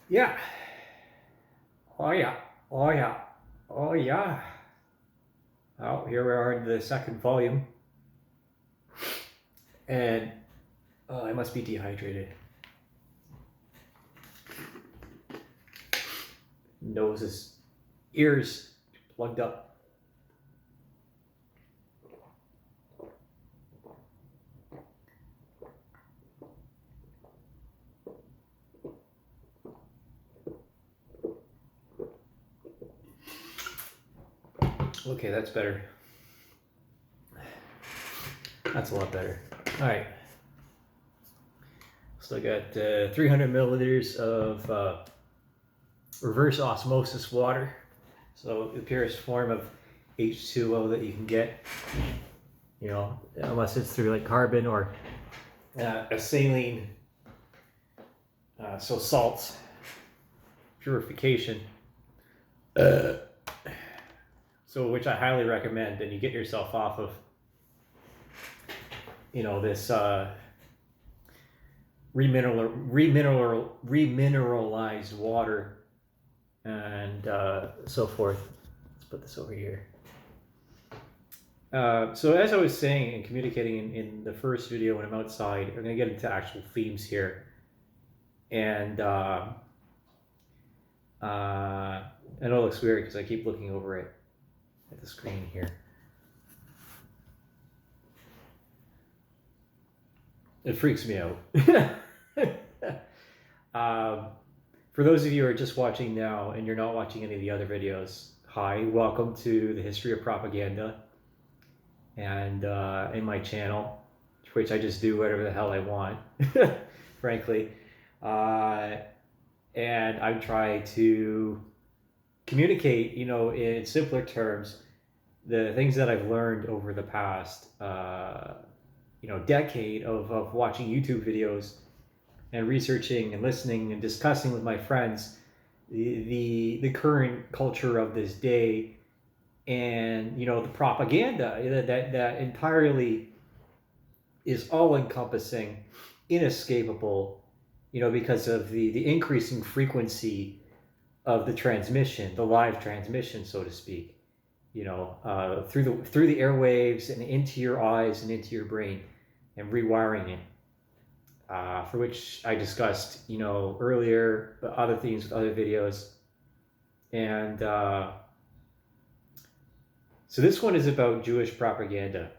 Yeah. Oh yeah. Oh yeah. Oh yeah. Well, here we are in the second volume, and I must be dehydrated. Noses, ears plugged up. Okay, that's better. That's a lot better. All right. Still got 300 milliliters of reverse osmosis water. So the purest form of H2O that you can get, unless it's through like carbon or a saline, so salts, purification. So which I highly recommend, and you get yourself off of, this remineralized water and so forth. Let's put this over here. So as I was saying and communicating in the first video when I'm outside, I'm going to get into actual themes here. And I know it looks weird because I keep looking over it at the screen here. It freaks me out. For those of you who are just watching now and you're not watching any of the other videos, hi, welcome to the History of Propaganda, and in my channel, which I just do whatever the hell I want, frankly. And I try to communicate, in simpler terms, the things that I've learned over the past, decade of watching YouTube videos and researching and listening and discussing with my friends the current culture of this day, and the propaganda that entirely is all encompassing, inescapable, because of the increasing frequency of the transmission, the live transmission, so to speak, through the airwaves and into your eyes and into your brain, and rewiring it, for which I discussed, earlier, other themes with other videos. And so this one is about Jewish propaganda.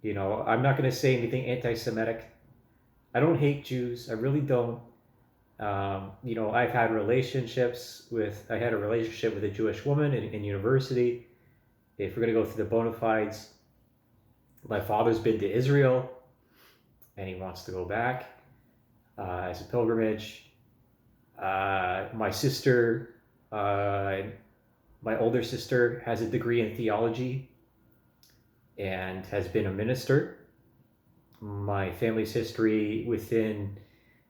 I'm not going to say anything anti-Semitic. I don't hate Jews. I really don't. I've had relationships I had a relationship with a Jewish woman in university. If we're going to go through the bona fides, my father's been to Israel and he wants to go back as a pilgrimage. My sister, my older sister, has a degree in theology and has been a minister. My family's history within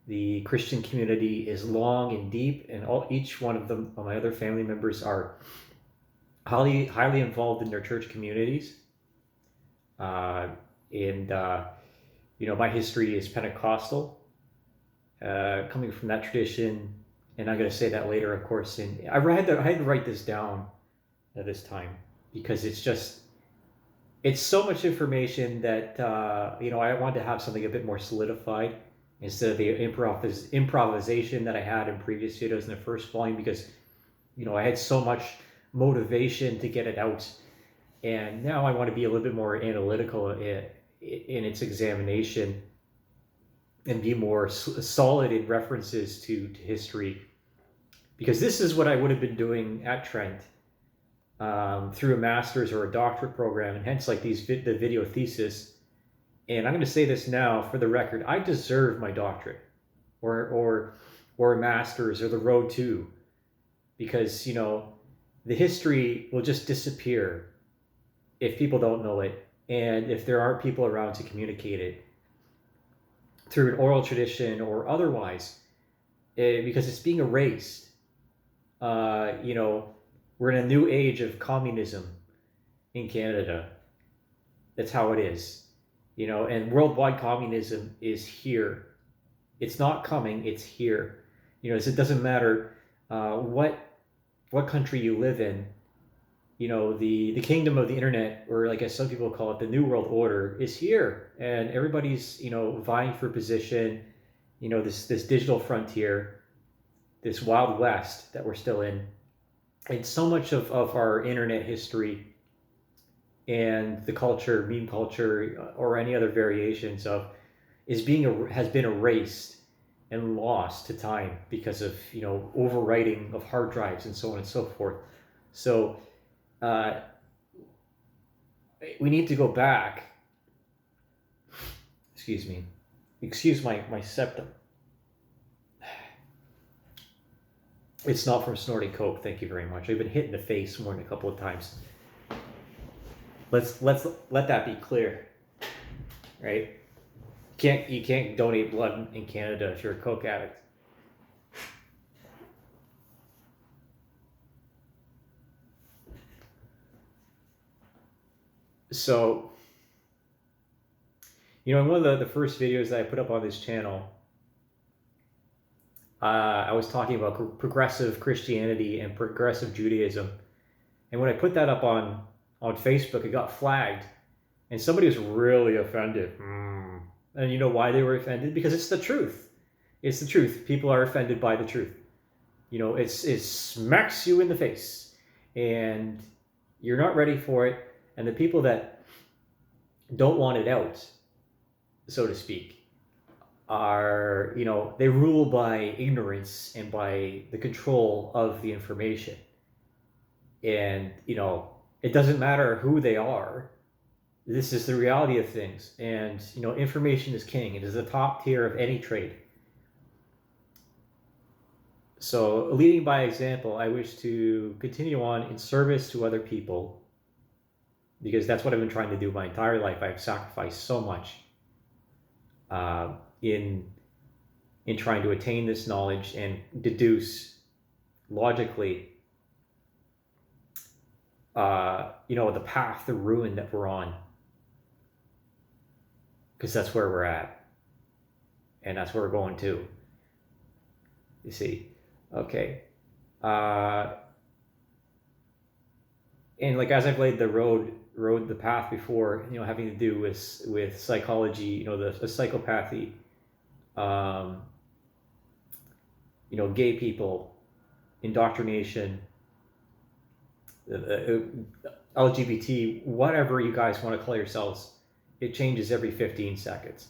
the Christian community is long and deep, and each one of them, my other family members, are highly involved in their church communities. My history is Pentecostal, coming from that tradition, and I'm going to say that later, of course. And I had to write this down at this time because it's so much information that I wanted to have something a bit more solidified instead of the improvisation that I had in previous videos in the first volume, because I had so much motivation to get it out, and now I want to be a little bit more analytical in its examination and be more solid in references to history, because this is what I would have been doing at Trent through a master's or a doctorate program, and hence like the video thesis. And I'm going to say this now for the record: I deserve my doctorate, or a master's, or the road to, because the history will just disappear if people don't know it, and if there aren't people around to communicate it through an oral tradition or otherwise, because it's being erased. We're in a new age of communism in Canada. That's how it is, and worldwide communism is here. It's not coming, it's here. it doesn't matter what country you live in. The kingdom of the internet, or like as some people call it, the new world order, is here, and everybody's vying for position. This digital frontier, this wild west that we're still in, and so much of our internet history and the culture, meme culture, or any other variations of, has been erased and lost to time because of overwriting of hard drives and so on and so forth. So we need to go back. Excuse me. Excuse my septum. It's not from snorting coke. Thank you very much. I've been hit in the face more than a couple of times. Let's let that be clear, right? You can't donate blood in Canada if you're a coke addict. So, in one of the first videos that I put up on this channel, I was talking about progressive Christianity and progressive Judaism. And when I put that up on Facebook, it got flagged. And somebody was really offended. And you know why they were offended? Because it's the truth. It's the truth. People are offended by the truth. It smacks you in the face. And you're not ready for it. And the people that don't want it out, so to speak, are, they rule by ignorance and by the control of the information. And, it doesn't matter who they are. This is the reality of things. And, information is king. It is the top tier of any trade. So, leading by example, I wish to continue on in service to other people, because that's what I've been trying to do my entire life. I've sacrificed so much in trying to attain this knowledge and deduce logically the path, the ruin that we're on, because that's where we're at, and that's where we're going to. You see, okay, and like as I've laid the path before, having to do with psychology, the psychopathy, gay people, indoctrination, LGBT, whatever you guys want to call yourselves, it changes every 15 seconds,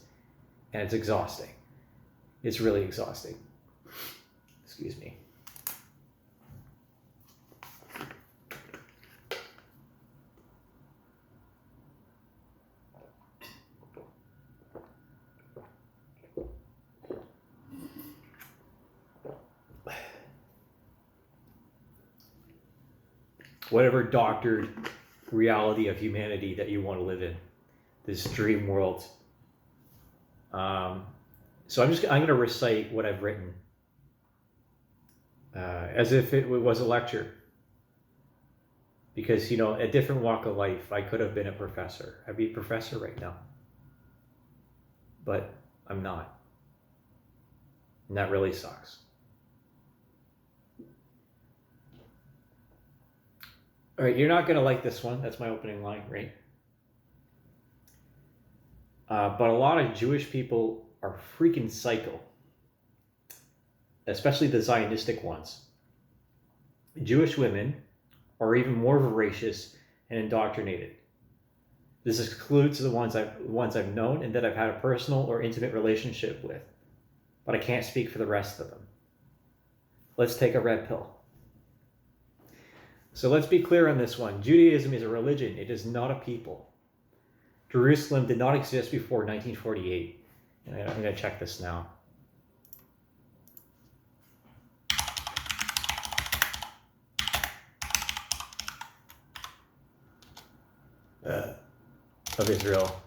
and it's exhausting. It's really exhausting. Excuse me. Whatever doctored reality of humanity that you want to live in, this dream world. So I'm going to recite what I've written as if it was a lecture, because a different walk of life, I could have been a professor. I'd be a professor right now, but I'm not, and that really sucks. All right, you're not going to like this one. That's my opening line, right? But a lot of Jewish people are freaking psycho, especially the Zionistic ones. Jewish women are even more voracious and indoctrinated. This excludes the ones I've known and that I've had a personal or intimate relationship with, but I can't speak for the rest of them. Let's take a red pill. So let's be clear on this one. Judaism is a religion. It is not a people. Jerusalem did not exist before 1948. And I'm going to check this now. Of Israel.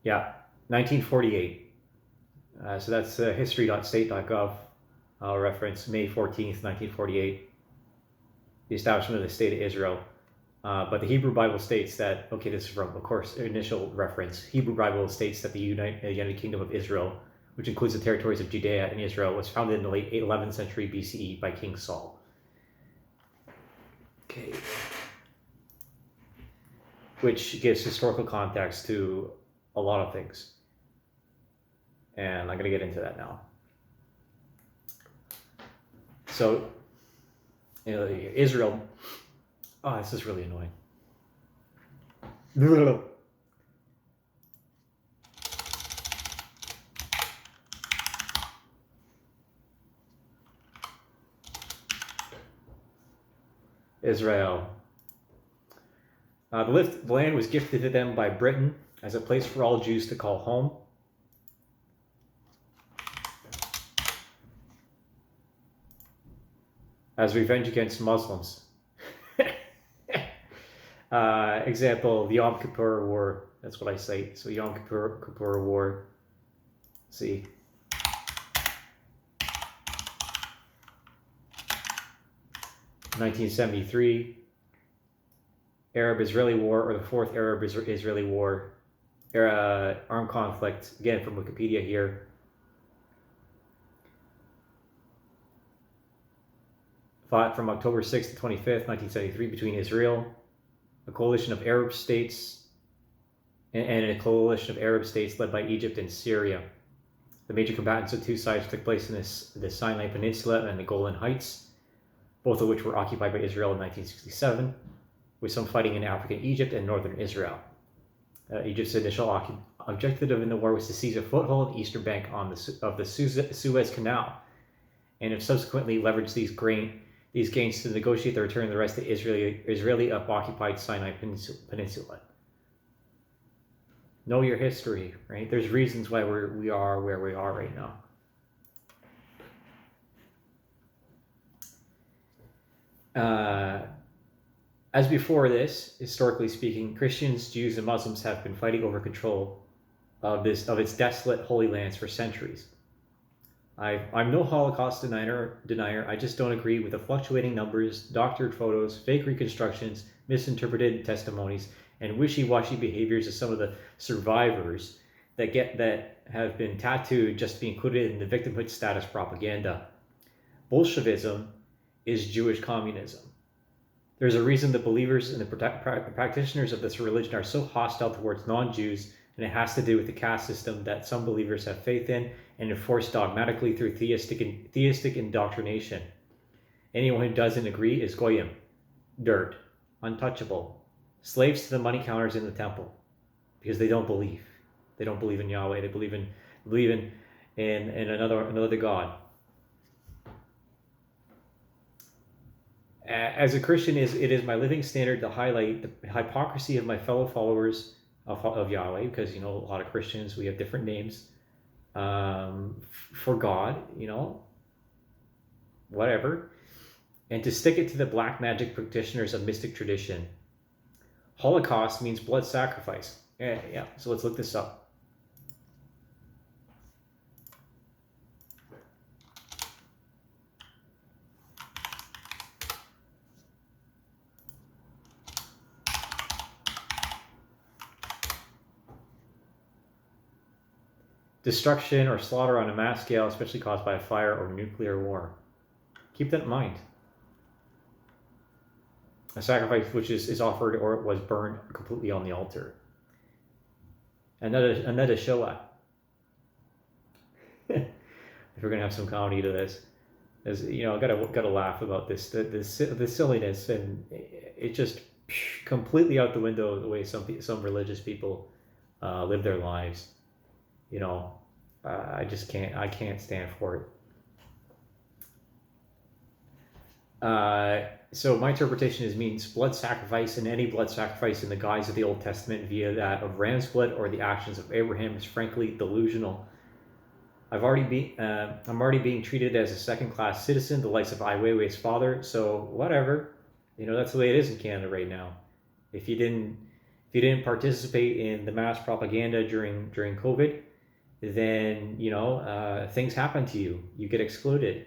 Yeah, 1948. So that's history.state.gov. I'll reference May 14th, 1948, the establishment of the State of Israel. But the Hebrew Bible states that, okay, this is from, of course, initial reference. Hebrew Bible states that the United Kingdom of Israel, which includes the territories of Judea and Israel, was founded in the late 11th century BCE by King Saul. Okay. Which gives historical context to a lot of things. And I'm going to get into that now. So, Israel. Oh, this is really annoying. Israel. The land was gifted to them by Britain as a place for all Jews to call home. As revenge against Muslims. Example, the Yom Kippur War. That's what I say. So Yom Kippur War. See. (1973) Arab-Israeli War, or the Fourth Arab-Israeli War, armed conflict. Again, from Wikipedia here. Fought from October 6th to 25th, 1973, between Israel, a coalition of Arab states, and a coalition of Arab states led by Egypt and Syria. The major combatants of two sides took place in the Sinai Peninsula and the Golan Heights, both of which were occupied by Israel in 1967, with some fighting in African Egypt and northern Israel. Egypt's initial objective in the war was to seize a foothold in the eastern bank of the Suez Canal, and have subsequently leveraged these gains to negotiate the return of the rest of Israeli occupied Sinai Peninsula. Know your history, right? There's reasons why we are where we are right now. As before this, historically speaking, Christians, Jews, and Muslims have been fighting over control of its desolate Holy Lands for centuries. I'm no Holocaust denier. I just don't agree with the fluctuating numbers, doctored photos, fake reconstructions, misinterpreted testimonies, and wishy-washy behaviors of some of the survivors that have been tattooed just to be included in the victimhood status propaganda. Bolshevism is Jewish communism. There's a reason the believers and the practitioners of this religion are so hostile towards non-Jews, and it has to do with the caste system that some believers have faith in and enforce dogmatically through theistic indoctrination. Anyone who doesn't agree is goyim, dirt, untouchable, slaves to the money counters in the temple, because they don't believe. They don't believe in Yahweh. They believe in another God. As a Christian, it is my living standard to highlight the hypocrisy of my fellow followers of Yahweh, because, a lot of Christians, we have different names for God, whatever, and to stick it to the black magic practitioners of mystic tradition. Holocaust means blood sacrifice. Yeah. So let's look this up. Destruction or slaughter on a mass scale, especially caused by a fire or nuclear war. Keep that in mind. A sacrifice which is offered or was burned completely on the altar. Another Shoah. If we're gonna have some comedy to this, as gotta laugh about this, the silliness, and it just completely out the window the way some religious people live their lives. I just can't stand for it. So my interpretation means blood sacrifice, and any blood sacrifice in the guise of the Old Testament via that of ram's blood or the actions of Abraham is frankly delusional. I'm already being treated as a second-class citizen, the likes of Ai Weiwei's father. So whatever, that's the way it is in Canada right now. If you didn't participate in the mass propaganda during COVID, then things happen to you. You get excluded,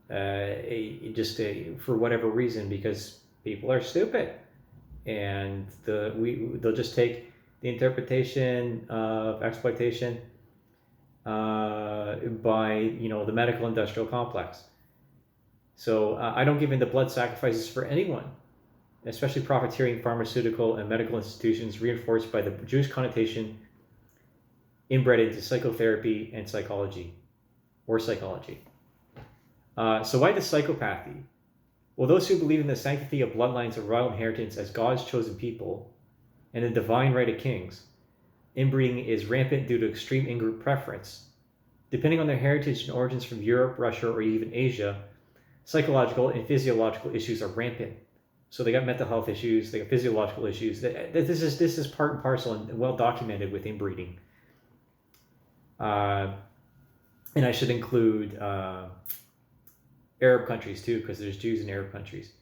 for whatever reason, because people are stupid. and they'll just take the interpretation of exploitation by the medical industrial complex. So I don't give in to blood sacrifices for anyone, especially profiteering pharmaceutical and medical institutions reinforced by the Jewish connotation inbred into psychotherapy and psychology. So why the psychopathy? Well, those who believe in the sanctity of bloodlines of royal inheritance as God's chosen people and the divine right of kings, inbreeding is rampant due to extreme in-group preference. Depending on their heritage and origins from Europe, Russia, or even Asia, psychological and physiological issues are rampant. So they got mental health issues, they got physiological issues. This is part and parcel and well documented with inbreeding. And I should include Arab countries too, because there's Jews in Arab countries.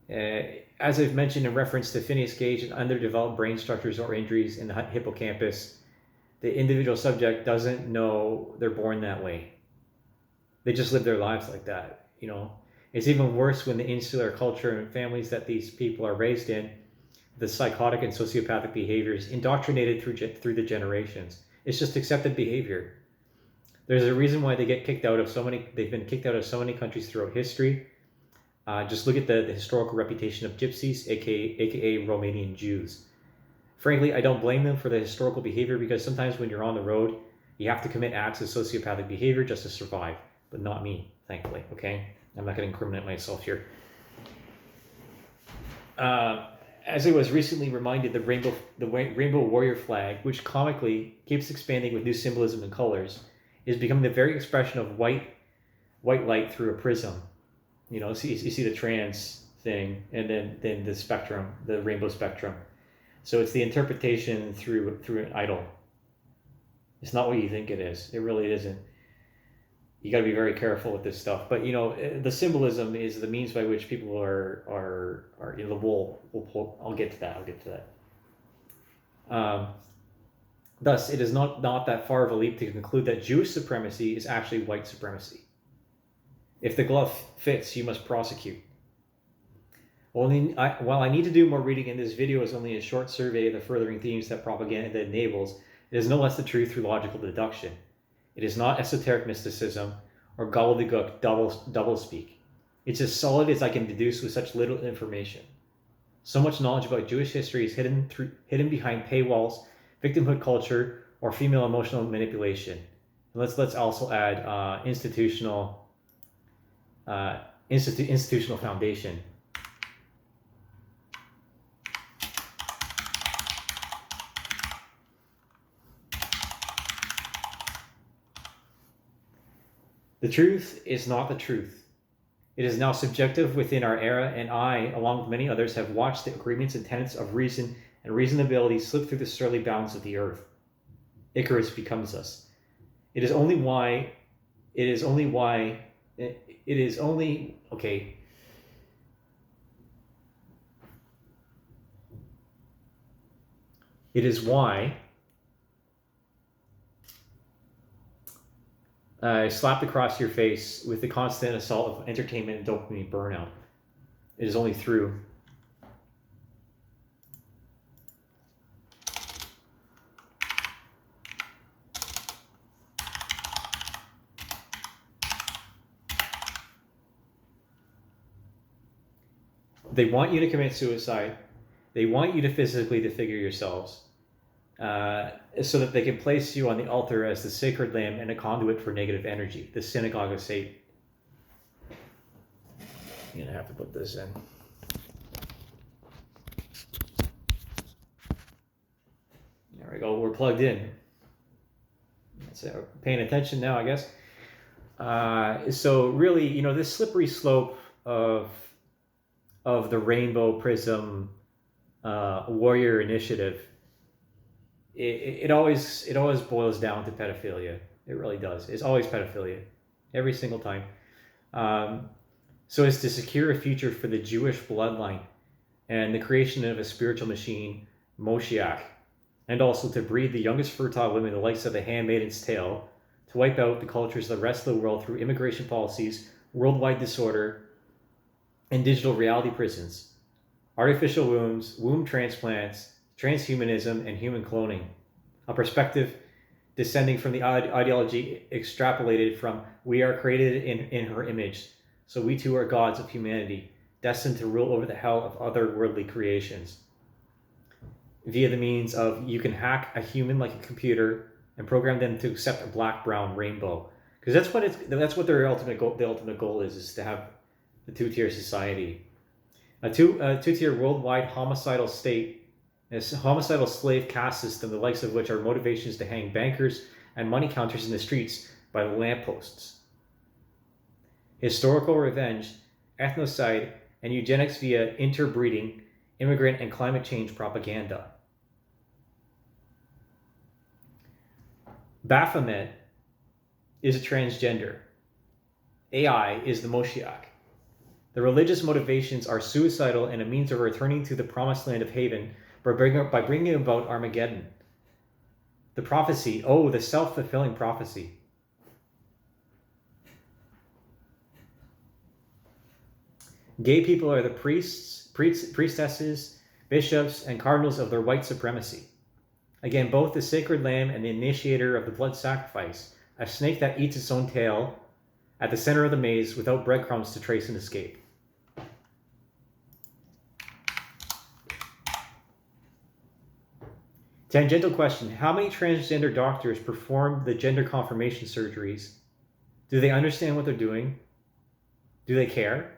As I've mentioned in reference to Phineas Gage and underdeveloped brain structures or injuries in the hippocampus, the individual subject doesn't know they're born that way. They just live their lives like that. It's even worse when the insular culture and families that these people are raised in, the psychotic and sociopathic behaviors indoctrinated through the generations. It's just accepted behavior. There's a reason why they get kicked out of so many. They've been kicked out of so many countries throughout history. Just look at the historical reputation of gypsies, aka Romanian Jews. Frankly, I don't blame them for the historical behavior, because sometimes when you're on the road, you have to commit acts of sociopathic behavior just to survive. But not me, thankfully. Okay, I'm not going to incriminate myself here. As I was recently reminded, the rainbow warrior flag, which comically keeps expanding with new symbolism and colors, is becoming the very expression of white light through a prism. You see the trans thing, and then the spectrum, the rainbow spectrum. So it's the interpretation through an idol. It's not what you think it is. It really isn't. You got to be very careful with this stuff. But the symbolism is the means by which people are the wool. I'll get to that. Thus, it is not that far of a leap to conclude that Jewish supremacy is actually white supremacy. If the glove fits, you must prosecute. While I need to do more reading, and this video is only a short survey of the furthering themes that propaganda enables, it is no less the truth through logical deduction. It is not esoteric mysticism or gobbledygook doublespeak. It's as solid as I can deduce with such little information. So much knowledge about Jewish history is hidden behind paywalls, victimhood culture, or female emotional manipulation. And let's also add institutional foundation. The truth is not the truth. It is now subjective within our era, and I, along with many others, have watched the agreements and tenets of reason and reasonability slip through the surly bounds of the earth. Icarus becomes us. It is only why slapped across your face with the constant assault of entertainment and dopamine burnout. It is only through. They want you to commit suicide. They want you to physically disfigure yourselves. So that they can place you on the altar as the sacred lamb and a conduit for negative energy, the synagogue of Satan. I'm going to have to put this in. There we go, we're plugged in. So we're paying attention now, I guess. So really, this slippery slope of the Rainbow Prism Warrior Initiative, it always boils down to pedophilia. It really does. It's always pedophilia, every single time. So as to secure a future for the Jewish bloodline and the creation of a spiritual machine, Moshiach, and also to breed the youngest fertile women, the likes of the Handmaid's Tale, to wipe out the cultures of the rest of the world through immigration policies, worldwide disorder, and digital reality prisons, artificial wombs, womb transplants, transhumanism, and human cloning. A perspective descending from the ideology extrapolated from we are created in her image, so we too are gods of humanity, destined to rule over the hell of otherworldly creations. Via the means of you can hack a human like a computer and program them to accept a black brown rainbow, because that's what their ultimate goal, the ultimate goal is to have the two-tier society, a two-tier worldwide homicidal state, a homicidal slave caste system, the likes of which are motivations to hang bankers and money counters in the streets by the lampposts. Historical revenge, ethnocide, and eugenics via interbreeding, immigrant and climate change propaganda. Baphomet is a transgender. AI is the Moshiach. The religious motivations are suicidal and a means of returning to the promised land of Haven by bringing about Armageddon. The prophecy, the self-fulfilling prophecy. Gay people are the priests, priestesses, bishops, and cardinals of their white supremacy. Again, both the sacred lamb and the initiator of the blood sacrifice, a snake that eats its own tail, at the center of the maze without breadcrumbs to trace and escape. Tangential question: how many transgender doctors perform the gender confirmation surgeries? Do they understand what they're doing? Do they care?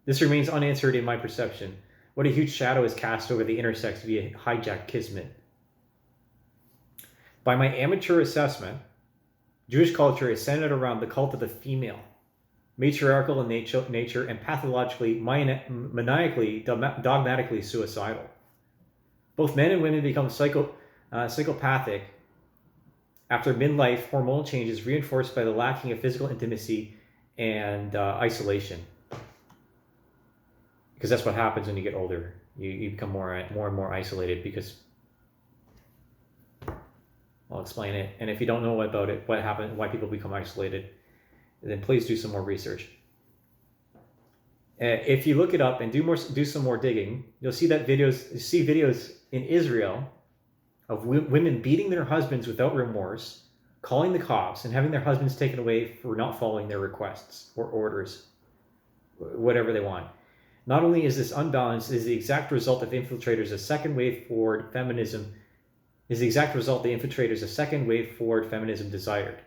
This remains unanswered in my perception. What a huge shadow is cast over the intersex via hijacked kismet. By my amateur assessment, Jewish culture is centered around the cult of the female, matriarchal in nature and pathologically, maniacally, dogmatically suicidal. Both men and women become psychopathic after midlife hormonal changes reinforced by the lacking of physical intimacy and isolation. Because that's what happens when you get older. You become more and more isolated because... I'll explain it. And if you don't know about it, what happened, why people become isolated, then please do some more research. If you look it up and do some more digging, you'll see videos in Israel of women beating their husbands without remorse, calling the cops, and having their husbands taken away for not following their requests or orders, whatever they want. Not only is this unbalanced, it is the exact result of infiltrators of second wave forward feminism desired,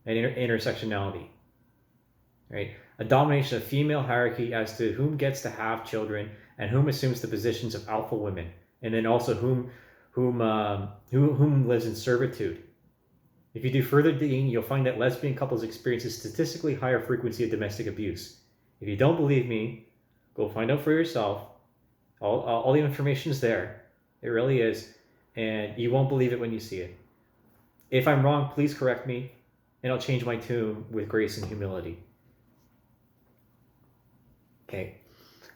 and intersectionality. Right? A domination of female hierarchy as to whom gets to have children and whom assumes the positions of alpha women, and then also whom lives in servitude. If you do further digging, you'll find that lesbian couples experience a statistically higher frequency of domestic abuse. If you don't believe me, go find out for yourself. All the information is there. It really is. And you won't believe it when you see it. If I'm wrong, please correct me, and I'll change my tune with grace and humility. Okay.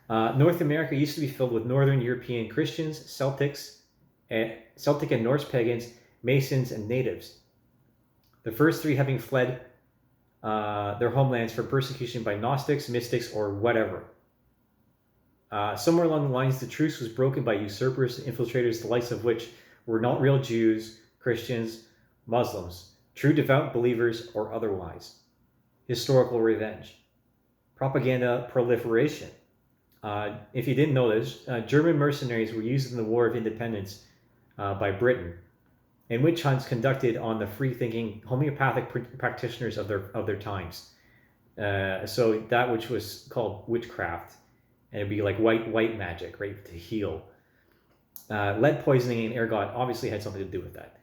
North America used to be filled with Northern European Christians, Celtic and Norse pagans, Masons, and natives. The first three having fled their homelands for persecution by Gnostics, mystics, or whatever. Somewhere along the lines, the truce was broken by usurpers and infiltrators, the likes of which were not real Jews, Christians, Muslims, true devout believers, or otherwise. Historical revenge. Propaganda proliferation. If you didn't know this, German mercenaries were used in the War of Independence by Britain, and witch hunts conducted on the free-thinking homeopathic practitioners of their times. So that which was called witchcraft, and it'd be like white magic, right, to heal. Lead poisoning and ergot obviously had something to do with that,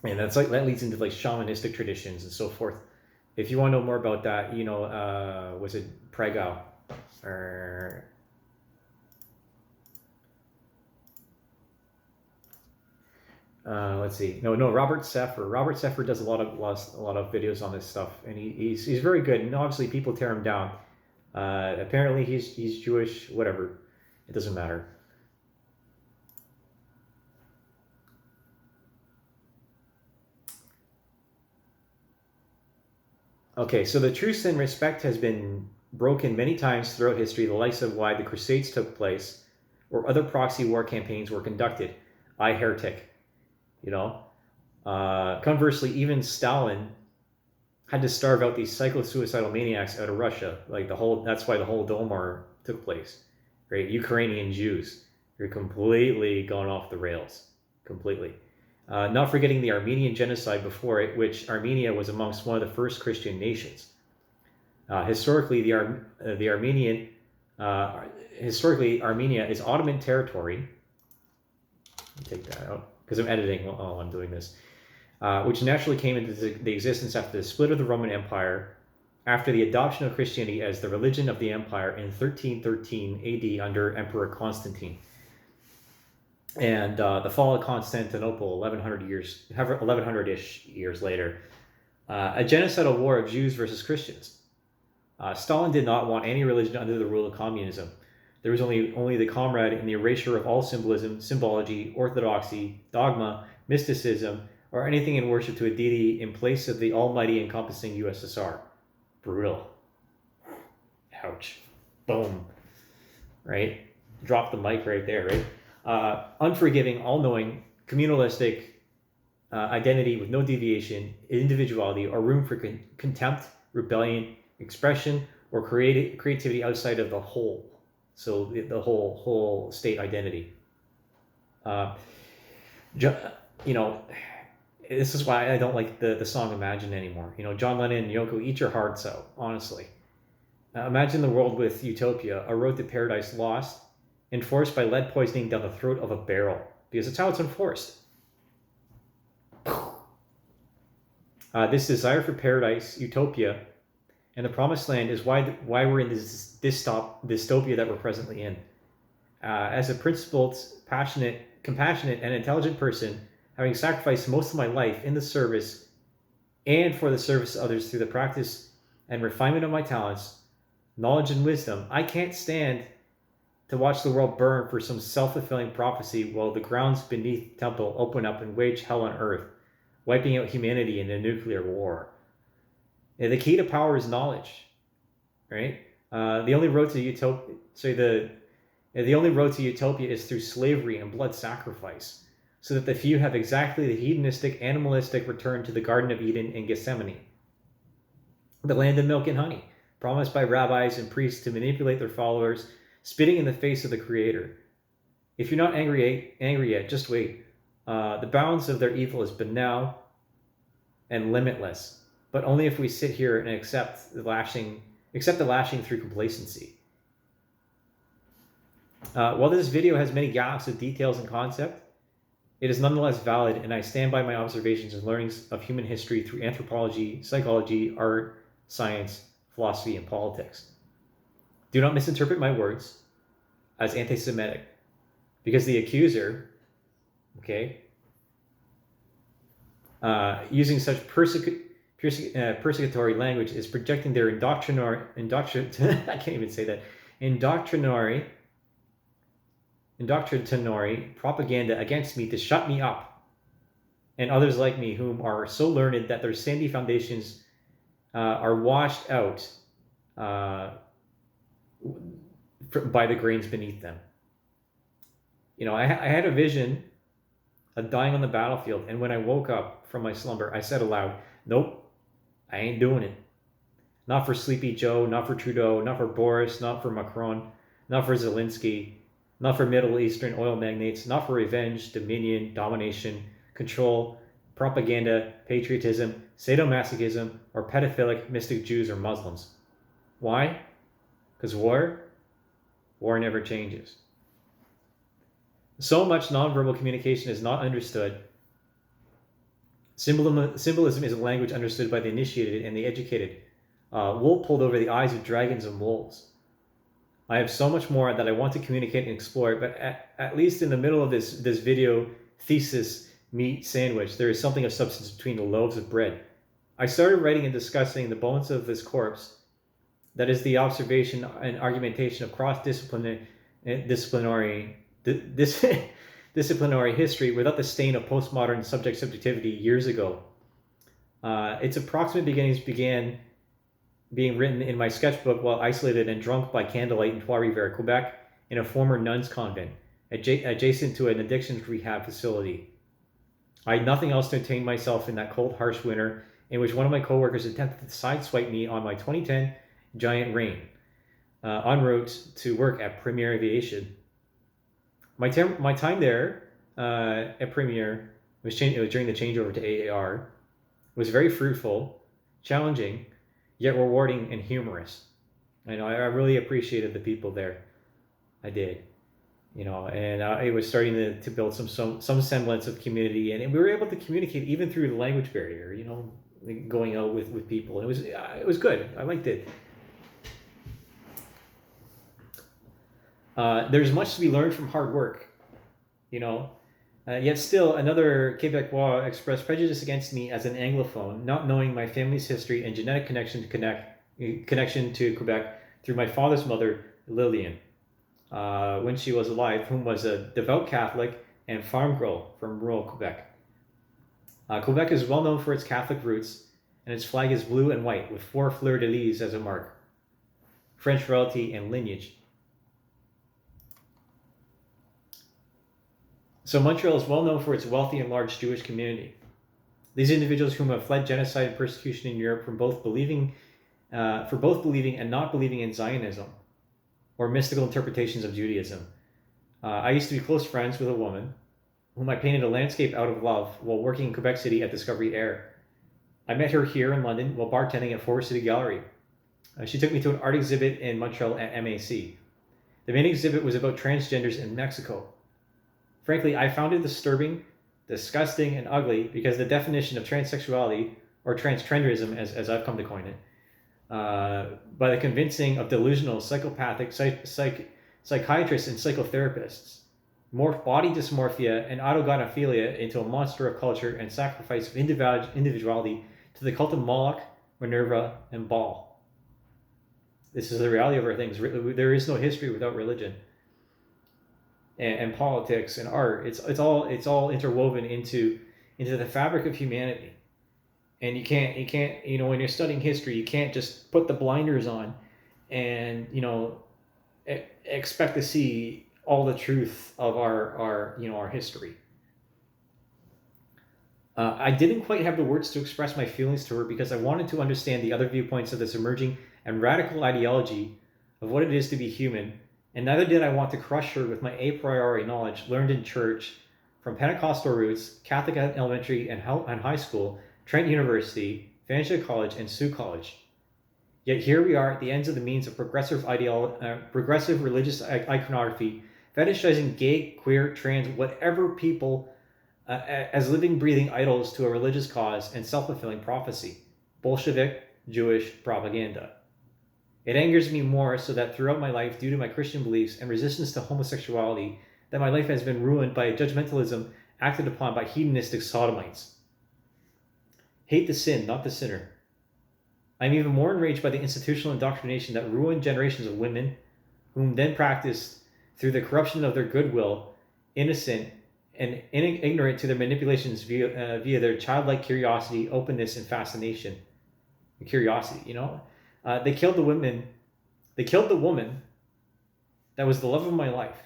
and that leads into like shamanistic traditions and so forth. If you want to know more about that, was it Prego or let's see, no, Robert Seffer. Robert Seffer does a lot of videos on this stuff, and he's very good. And obviously, people tear him down. Apparently, he's Jewish. Whatever, it doesn't matter. Okay, so the truce and respect has been broken many times throughout history, the likes of why the Crusades took place or other proxy war campaigns were conducted. I heretic, you know. Conversely, even Stalin had to starve out these psycho-suicidal maniacs out of Russia. That's why the Holodomor took place, right? Ukrainian Jews, they're completely gone off the rails, completely. Not forgetting the Armenian genocide before it, which Armenia was amongst one of the first Christian nations. Historically, Armenia is Ottoman territory. Take that out because I'm editing while I'm doing this. Which naturally came into the existence after the split of the Roman Empire, after the adoption of Christianity as the religion of the empire in 1313 AD under Emperor Constantine, and the fall of Constantinople 1100-ish years later. A genocidal war of Jews versus Christians. Stalin did not want any religion under the rule of communism. There was only the comrade in the erasure of all symbolism, symbology, orthodoxy, dogma, mysticism, or anything in worship to a deity in place of the almighty encompassing USSR. Brutal. Ouch. Boom. Right? Drop the mic right there, right? Unforgiving, all-knowing, communalistic identity with no deviation, individuality, or room for contempt, rebellion, expression, or creativity outside of the whole. So the whole state identity. This is why I don't like the song Imagine anymore. John Lennon and Yoko, eat your hearts out, honestly. Imagine the world with Utopia, a road to paradise lost, enforced by lead poisoning down the throat of a barrel, because that's how it's enforced. This desire for paradise, Utopia, and the promised land is why we're in this dystopia that we're presently in. As a principled, passionate, compassionate, and intelligent person, having sacrificed most of my life in the service and for the service of others through the practice and refinement of my talents, knowledge and wisdom, I can't stand to watch the world burn for some self-fulfilling prophecy while the grounds beneath the temple open up and wage hell on earth, wiping out humanity in a nuclear war. The key to power is knowledge, right? The only road to utopia is through slavery and blood sacrifice, so that the few have exactly the hedonistic, animalistic return to the Garden of Eden and Gethsemane, the land of milk and honey, promised by rabbis and priests to manipulate their followers, spitting in the face of the Creator. If you're not angry yet, just wait. The bounds of their evil is banal and limitless, but only if we sit here and accept the lashing through complacency. While this video has many gaps of details and concept, it is nonetheless valid, and I stand by my observations and learnings of human history through anthropology, psychology, art, science, philosophy, and politics. Do not misinterpret my words as anti-Semitic, because the accuser, using such persecutory language is projecting their indoctrinatory propaganda against me to shut me up, and others like me whom are so learned that their sandy foundations are washed out by the grains beneath them. I had a vision of dying on the battlefield, and when I woke up from my slumber, I said aloud, nope, I ain't doing it. Not for Sleepy Joe, not for Trudeau, not for Boris, not for Macron, not for Zelensky, not for Middle Eastern oil magnates, not for revenge, dominion, domination, control, propaganda, patriotism, sadomasochism, or pedophilic mystic Jews or Muslims. Why? Because war never changes. So much nonverbal communication is not understood. Symbolism is a language understood by the initiated and the educated. Wool pulled over the eyes of dragons and wolves. I have so much more that I want to communicate and explore, but at least in the middle of this video thesis meat sandwich, there is something of substance between the loaves of bread. I started writing and discussing the bones of this corpse. That is the observation and argumentation of cross-disciplinary history without the stain of postmodern subjectivity years ago. Its approximate beginnings began being written in my sketchbook while isolated and drunk by candlelight in Trois-Rivières, Quebec, in a former nuns' convent, adjacent to an addiction rehab facility. I had nothing else to entertain myself in that cold, harsh winter in which one of my coworkers attempted to sideswipe me on my 2010 Giant Rain, en route to work at Premier Aviation. My time there at Premier it was during the changeover to AAR, was very fruitful, challenging, yet rewarding and humorous. I really appreciated the people there. I did, and it was starting to build some semblance of community, and we were able to communicate even through the language barrier. Going out with people. It was good. I liked it. There's much to be learned from hard work, yet still another Quebecois expressed prejudice against me as an Anglophone, not knowing my family's history and genetic connection to Quebec through my father's mother, Lillian, when she was alive, whom was a devout Catholic and farm girl from rural Quebec. Quebec is well known for its Catholic roots, and its flag is blue and white with 4 fleur-de-lis as a mark. French royalty and lineage. So Montreal is well known for its wealthy and large Jewish community. These individuals whom have fled genocide and persecution in Europe for both believing and not believing in Zionism or mystical interpretations of Judaism. I used to be close friends with a woman whom I painted a landscape out of love while working in Quebec City at Discovery Air. I met her here in London while bartending at Forest City Gallery. She took me to an art exhibit in Montreal at MAC. The main exhibit was about transgenders in Mexico. Frankly, I found it disturbing, disgusting, and ugly because the definition of transsexuality, or transgenderism as I've come to coin it, by the convincing of delusional psychopathic psychiatrists and psychotherapists, morph body dysmorphia and autogynephilia into a monster of culture and sacrifice of individuality to the cult of Moloch, Minerva, and Baal. This is the reality of our things. There is no history without religion, and politics and art. It's all interwoven into the fabric of humanity. And you can't when you're studying history, you can't just put the blinders on and expect to see all the truth of our history. I didn't quite have the words to express my feelings to her because I wanted to understand the other viewpoints of this emerging and radical ideology of what it is to be human, and neither did I want to crush her with my a priori knowledge learned in church from Pentecostal roots, Catholic elementary and high school, Trent University, Fanshawe College, and Sioux College. Yet here we are at the ends of the means of progressive religious iconography, fetishizing gay, queer, trans, whatever people as living, breathing idols to a religious cause and self-fulfilling prophecy, Bolshevik Jewish propaganda. It angers me more so that throughout my life, due to my Christian beliefs and resistance to homosexuality, that my life has been ruined by a judgmentalism acted upon by hedonistic sodomites. Hate the sin, not the sinner. I'm even more enraged by the institutional indoctrination that ruined generations of women, whom then practiced through the corruption of their goodwill, innocent and ignorant to their manipulations via their childlike curiosity, openness, and fascination. Curiosity, they killed the women. They killed the woman that was the love of my life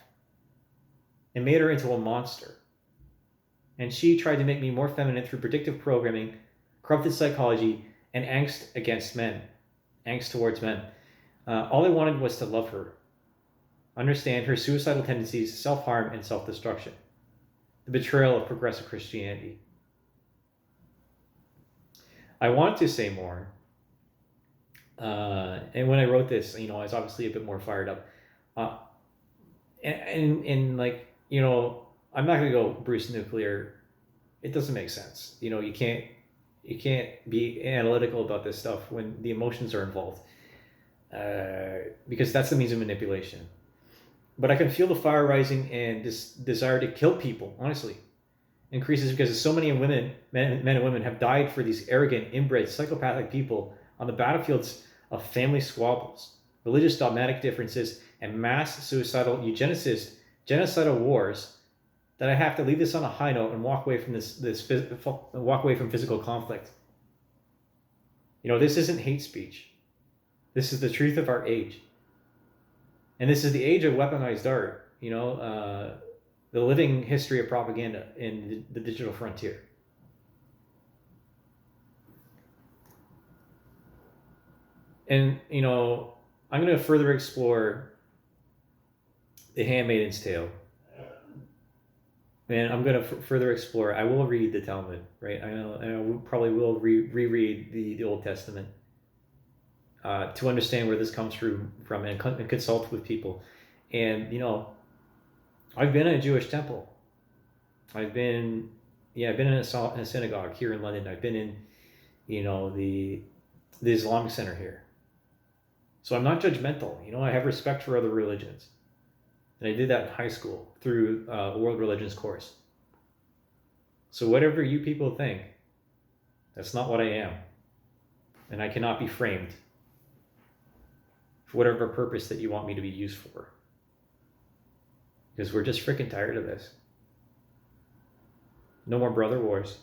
and made her into a monster. And she tried to make me more feminine through predictive programming, corrupted psychology, and angst against men, angst towards men. All I wanted was to love her, understand her suicidal tendencies, self-harm, and self-destruction. The betrayal of progressive Christianity. I want to say more. And when I wrote this, I was obviously a bit more fired up. I'm not going to go Bruce Nuclear. It doesn't make sense. You can't be analytical about this stuff when the emotions are involved, because that's the means of manipulation. But I can feel the fire rising, and this desire to kill people, honestly, increases because so many men and women have died for these arrogant, inbred, psychopathic people on the battlefields of family squabbles, religious dogmatic differences, and mass suicidal eugenicist genocidal wars, that I have to leave this on a high note and walk away from walk away from physical conflict. This isn't hate speech. This is the truth of our age. And this is the age of weaponized art, the living history of propaganda in the digital frontier. And, I'm going to further explore The Handmaid's Tale. And I'm going to further explore. I will read the Talmud, right? I probably will reread the Old Testament to understand where this comes from and consult with people. And, I've been in a Jewish temple. I've been in a synagogue here in London. I've been in, the Islamic Center here. So I'm not judgmental. I have respect for other religions. And I did that in high school through a world religions course. So whatever you people think, that's not what I am. And I cannot be framed for whatever purpose that you want me to be used for. Because we're just freaking tired of this. No more brother wars.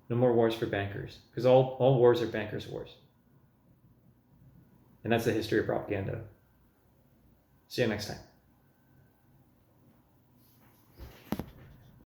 No more wars for bankers. Because all wars are bankers' wars. And that's the history of propaganda. See you next time.